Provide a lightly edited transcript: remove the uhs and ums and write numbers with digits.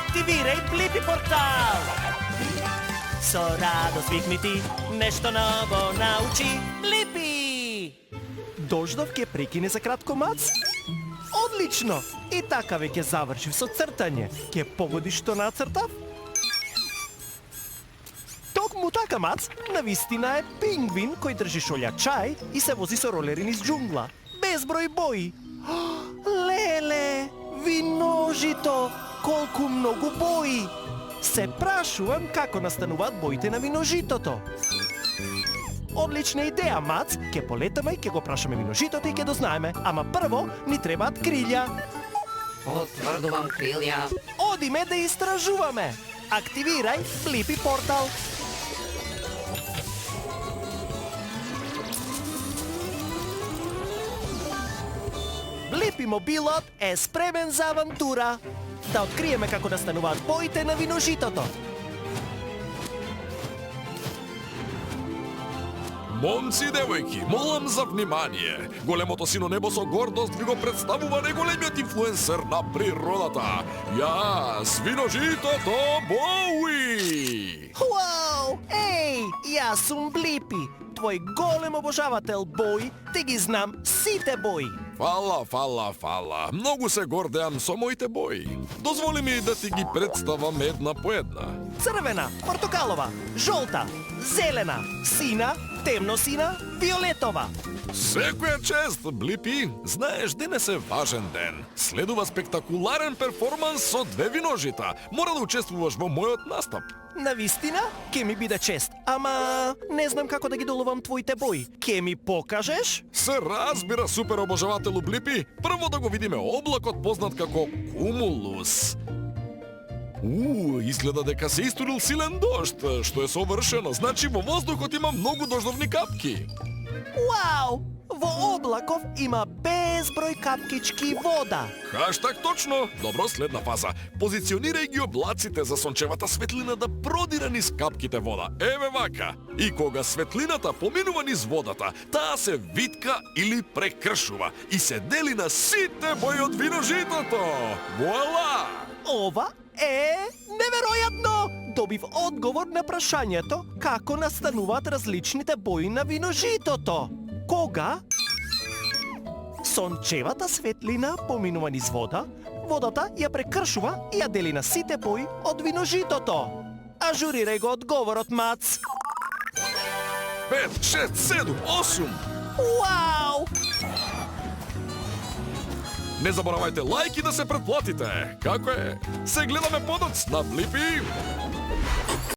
Активирај Блипи портал! Со радост викни ти, нешто ново научи Блипи! Дождов ќе прекине за кратко, Мац? Одлично! И така веќе завршив со цртање. Ќе погодиш што нацртав? Токму така, Мац, навистина е пингвин кој држи шолја чај и се вози со ролери низ џунгла. Безброј бои. Леле, виножито, колку многу бои. Се прашувам како настануваат боите на виножитото. Одлична идеја, Мац. Ке полетаме и ке го прашаме виножитото и ке дознаеме. Ама прво ни требаат крилја. Потврдувам крилја. Одиме да истражуваме. Активирај Блипи портал. Блипи мобилот е спремен за авантура. Да откриеме како настануваат боите на виножитото. Момци и девојки, молам за внимание. Големото сино небо со гордост ви го представува најголемиот инфлуенсер на природата. Јас, виножитото Боуи! Уау! Еј, јас сум Блипи, твој голем обожавател бои, те ги знам сите бои. Фала. Многу се гордеам со моите бои. Дозволи ми да ти ги представам една по една. Црвена, портокалова, жолта, зелена, сина, темносина, виолетова. Секоја чест, Блипи. Знаеш, денес е важен ден. Следува спектакуларен перформанс со две виножита. Мора да учествуваш во мојот настап. Навистина, ке ми биде чест, ама не знам како да ги доловам твоите бои. Ке ми покажеш? Се разбира, супер обожавателу Блипи. Прво да го видиме облакот познат како кумулус. Изгледа дека се истурил силен дожд, што е совршено. Значи во воздухот има многу дождовни капки. Вау! Во облаков има безброј капкички вода. Хаштаг точно. Добро, следна фаза. Позиционирај ги облаците за сончевата светлина да продира низ капките вода. Еве вака. И кога светлината поминува низ водата, таа се витка или прекршува и се дели на сите бои од виножитото. Вуала! Ова е неверојатно! Добив одговор на прашањето како настануваат различните бои на виножитото. Кога сончевата светлина поминува низ вода, водата ја прекршува и ја дели на сите бои од виножитото. Ажурирај го одговорот, Мац. 5, 6, 7, 8. Вау! Не заборавајте лајк и да се претплатите. Како е? Се гледаме подоц на Блипи.